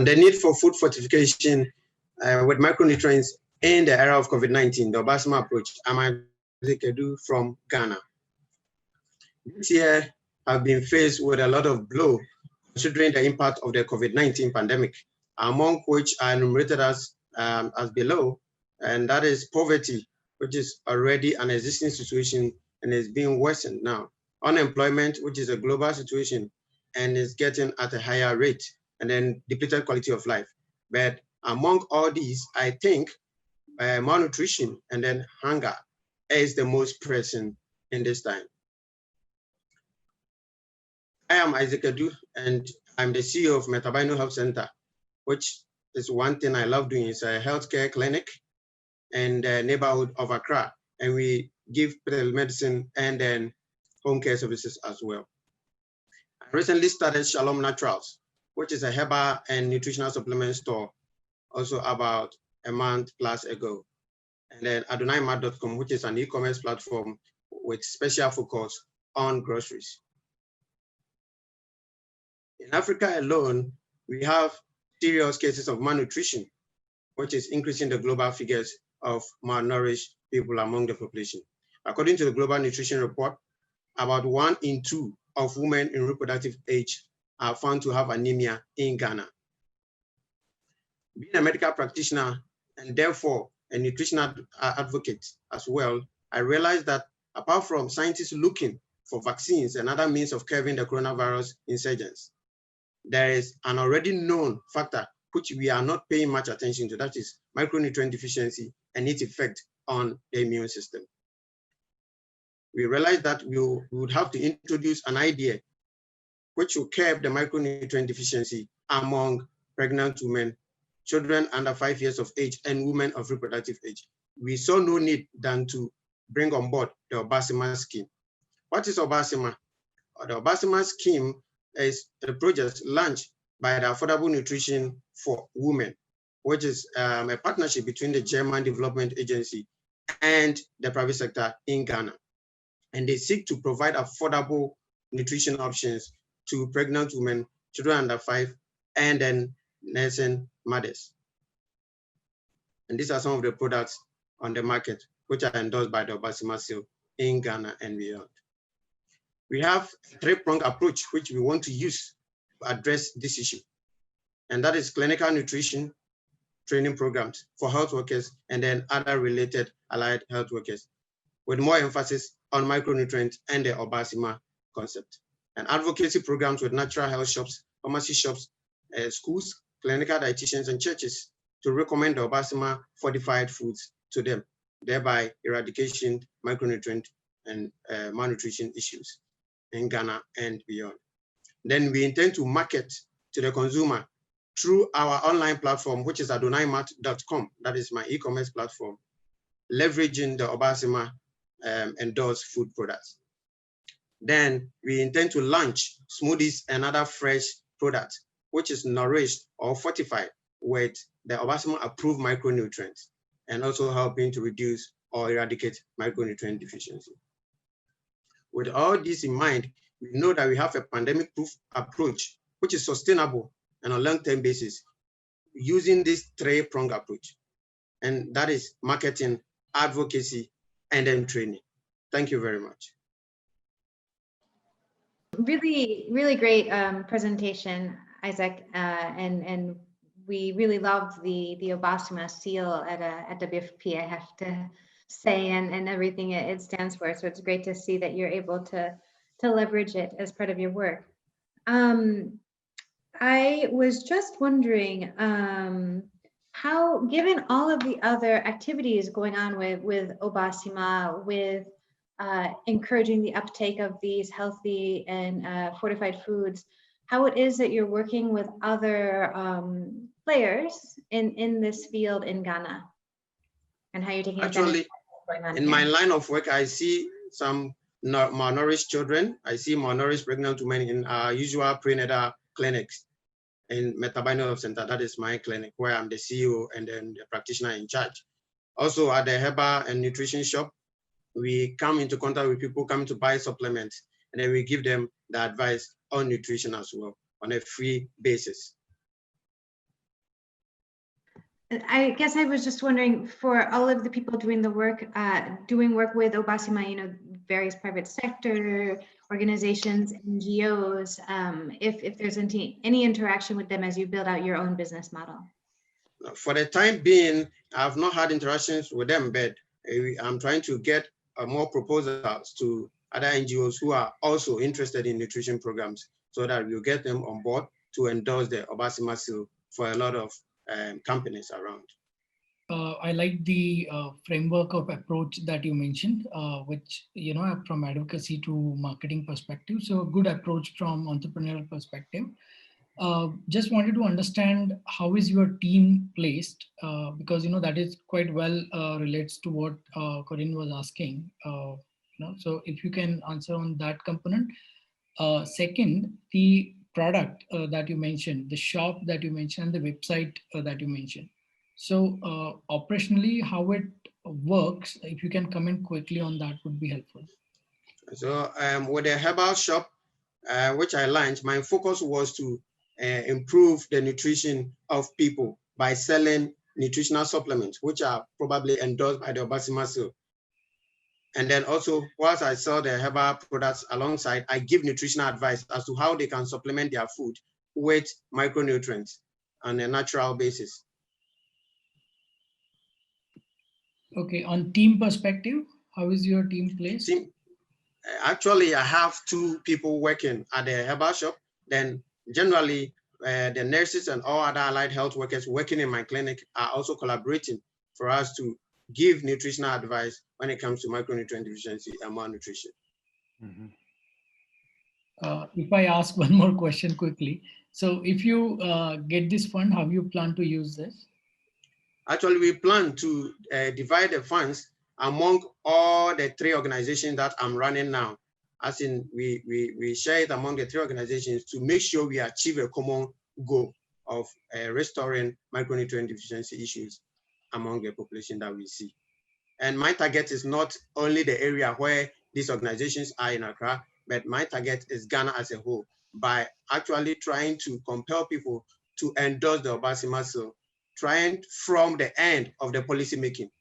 The need for food fortification with micronutrients in the era of COVID-19, the Obasima approach. I'm Ezekedu from Ghana. This year, I've been faced with a lot of blow considering the impact of the COVID-19 pandemic, among which are enumerated as below, and that is poverty, which is already an existing situation and is being worsened now. Unemployment, which is a global situation and is getting at a higher rate, and then depleted quality of life. But among all these, I think malnutrition and then hunger is the most pressing in this time. I am Isaac Edu, and I'm the CEO of Metabaino Health Center, which is one thing I love doing. It's a healthcare clinic in the neighborhood of Accra, and we give medicine and then home care services as well. I recently started Shalom Naturals, which is a herbal and nutritional supplement store, also about a month plus ago. And then AdonaiMart.com, which is an e-commerce platform with special focus on groceries. In Africa alone, we have serious cases of malnutrition, which is increasing the global figures of malnourished people among the population. According to the Global Nutrition Report, about 1 in 2 of women in reproductive age are found to have anemia in Ghana. Being a medical practitioner and therefore a nutritional advocate as well, I realized that apart from scientists looking for vaccines and other means of curbing the coronavirus insurgence, there is an already known factor which we are not paying much attention to, that is micronutrient deficiency and its effect on the immune system. We realized that we would have to introduce an idea which will curb the micronutrient deficiency among pregnant women, children under 5 years of age, and women of reproductive age. We saw no need than to bring on board the Obasima scheme. What is Obasima? The Obasima scheme is a project launched by the Affordable Nutrition for Women, which is a partnership between the German Development Agency and the private sector in Ghana. And they seek to provide affordable nutrition options to pregnant women, children under 5, and then nursing mothers. And these are some of the products on the market which are endorsed by the Obasima seal in Ghana and beyond. We have a three-pronged approach which we want to use to address this issue. And that is clinical nutrition training programs for health workers and then other related allied health workers, with more emphasis on micronutrients and the Obasima concept. And advocacy programs with natural health shops, pharmacy shops, schools, clinical dietitians, and churches to recommend the Obasima fortified foods to them, thereby eradication micronutrient and malnutrition issues in Ghana and beyond. Then we intend to market to the consumer through our online platform, which is AdonaiMart.com. That is my e-commerce platform, leveraging the Obasima endorsed food products. Then we intend to launch smoothies and other fresh products, which is nourished or fortified with the Obasima approved micronutrients, and also helping to reduce or eradicate micronutrient deficiency. With all this in mind, we know that we have a pandemic-proof approach, which is sustainable and on a long-term basis, using this three-pronged approach. And that is marketing, advocacy, and then training. Thank you very much. Really, really great presentation, Isaac, and we really loved the Obasima seal at WFP, I have to say, and everything it stands for. So it's great to see that you're able to leverage it as part of your work. I was just wondering how, given all of the other activities going on with Obasima, with encouraging the uptake of these healthy and fortified foods, how it is that you're working with other players in this field in Ghana, and how you're taking advantage of what's going on in my line of work. I see some malnourished children. I see malnourished pregnant women in our usual prenatal clinics in Metabaino Health Center. That is my clinic, where I'm the CEO and then the practitioner in charge. Also at the herbal and nutrition shop, we come into contact with people coming to buy supplements, and then we give them the advice on nutrition as well on a free basis. I guess I was just wondering, for all of the people doing the work, doing work with Obasima, you know, various private sector organizations, NGOs, if there's any interaction with them as you build out your own business model. For the time being, I've not had interactions with them, but I'm trying to get more proposals to other NGOs who are also interested in nutrition programs so that we'll get them on board to endorse the Obasima seal for a lot of companies around. I like the framework of approach that you mentioned, which, you know, from advocacy to marketing perspective. So a good approach from entrepreneurial perspective. Just wanted to understand how is your team placed, because, you know, that is quite well relates to what Corinne was asking. You know, so if you can answer on that component. Second, the product that you mentioned, the shop that you mentioned, the website that you mentioned. So operationally, how it works, if you can comment quickly on that would be helpful. So with the herbal shop, which I launched, my focus was to improve the nutrition of people by selling nutritional supplements, which are probably endorsed by the Obasima seal. And then also, whilst I sell the herbal products alongside, I give nutritional advice as to how they can supplement their food with micronutrients on a natural basis. Okay, on team perspective, how is your team placed? Actually, I have 2 people working at the herbal shop. Then generally, the nurses and all other allied health workers working in my clinic are also collaborating for us to give nutritional advice when it comes to micronutrient deficiency and malnutrition. Mm-hmm. If I ask one more question quickly, so if you get this fund, how you plan to use this? Actually, we plan to divide the funds among all the 3 organizations that I'm running now. As in, we share it among the 3 organizations to make sure we achieve a common goal of restoring micronutrient deficiency issues among the population that we see. And my target is not only the area where these organizations are in Accra, but my target is Ghana as a whole, by actually trying to compel people to endorse the Obasima seal, trying from the end of the policy making,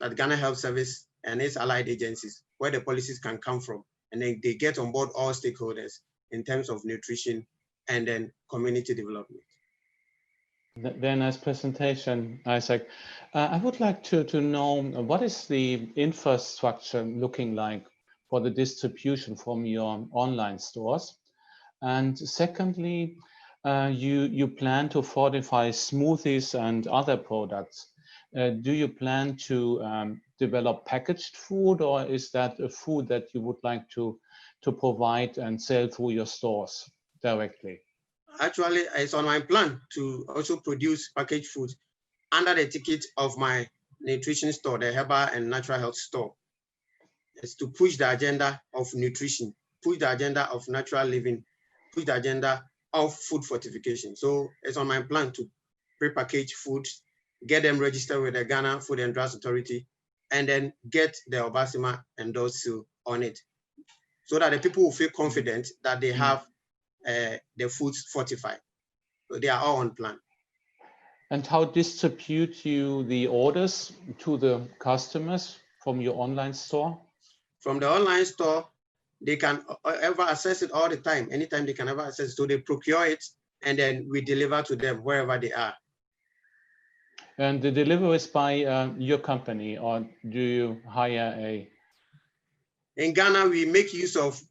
that Ghana Health Service and its allied agencies, where the policies can come from, and then they get on board all stakeholders in terms of nutrition and then community development. Very nice presentation, Isaac. I would like to know, what is the infrastructure looking like for the distribution from your online stores? And secondly, you plan to fortify smoothies and other products. Do you plan to develop packaged food, or is that a food that you would like to provide and sell through your stores directly? Actually, it's on my plan to also produce packaged food under the ticket of my nutrition store, the Herbal and Natural Health store. It's to push the agenda of nutrition, push the agenda of natural living, push the agenda of food fortification. So it's on my plan to pre-package food, get them registered with the Ghana Food and Drugs Authority, and then get the Obasima endorsed seal on it, so that the people will feel confident that they have the foods fortified. So they are all on plan. And how distribute you the orders to the customers from your online store? From the online store, they can ever access it all the time. Anytime they can ever access it. So they procure it, and then we deliver to them wherever they are. And the delivery is by your company, or do you hire a? In Ghana, we make use of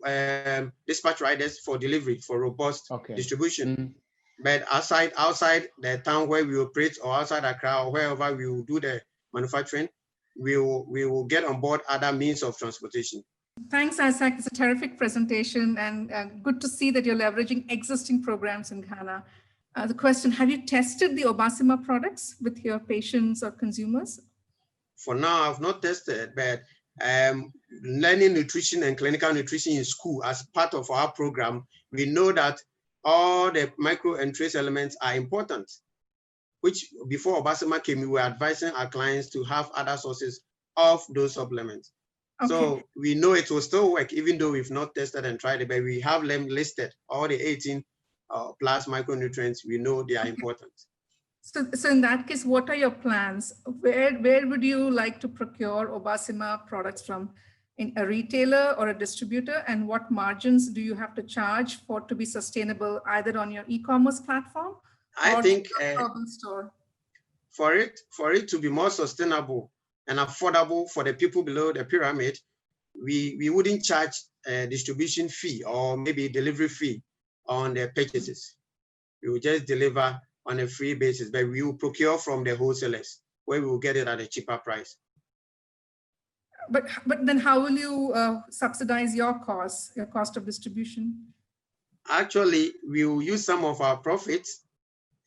dispatch riders for delivery, for robust distribution. Mm-hmm. But outside the town where we operate, or outside Accra, or wherever we will do the manufacturing, we will get on board other means of transportation. Thanks, Isaac. It's a terrific presentation, and good to see that you're leveraging existing programs in Ghana. The question, have you tested the Obasima products with your patients or consumers? For now, I've not tested, but learning nutrition and clinical nutrition in school as part of our program, we know that all the micro and trace elements are important, which before Obasima came, we were advising our clients to have other sources of those supplements. Okay. So we know it will still work, even though we've not tested and tried it, but we have them listed, all the 18 plus micronutrients, we know they are important. So in that case, what are your plans? Where would you like to procure Obasima products from? In a retailer or a distributor? And what margins do you have to charge for to be sustainable, either on your e-commerce platform I or think herbal store? for it to be more sustainable and affordable for the people below the pyramid, we wouldn't charge a distribution fee or maybe delivery fee on the purchases. We will just deliver on a free basis, but we will procure from the wholesalers where we will get it at a cheaper price. But then how will you subsidize your cost of distribution? Actually, we will use some of our profits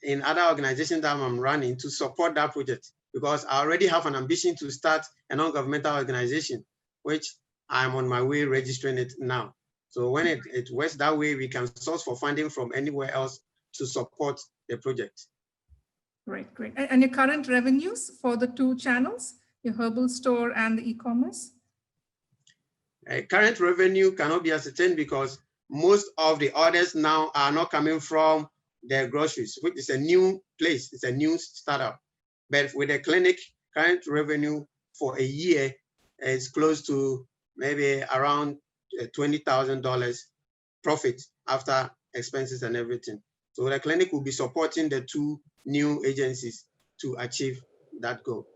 in other organizations that I'm running to support that project, because I already have an ambition to start a non-governmental organization, which I'm on my way registering it now. So when it works that way, we can source for funding from anywhere else to support the project. Great, great. And your current revenues for the two channels, your herbal store and the e-commerce? Current revenue cannot be ascertained because most of the orders now are not coming from the groceries, which is a new place, it's a new startup. But with the clinic, current revenue for a year is close to maybe around $20,000 profit after expenses and everything. So the clinic will be supporting the two new agencies to achieve that goal.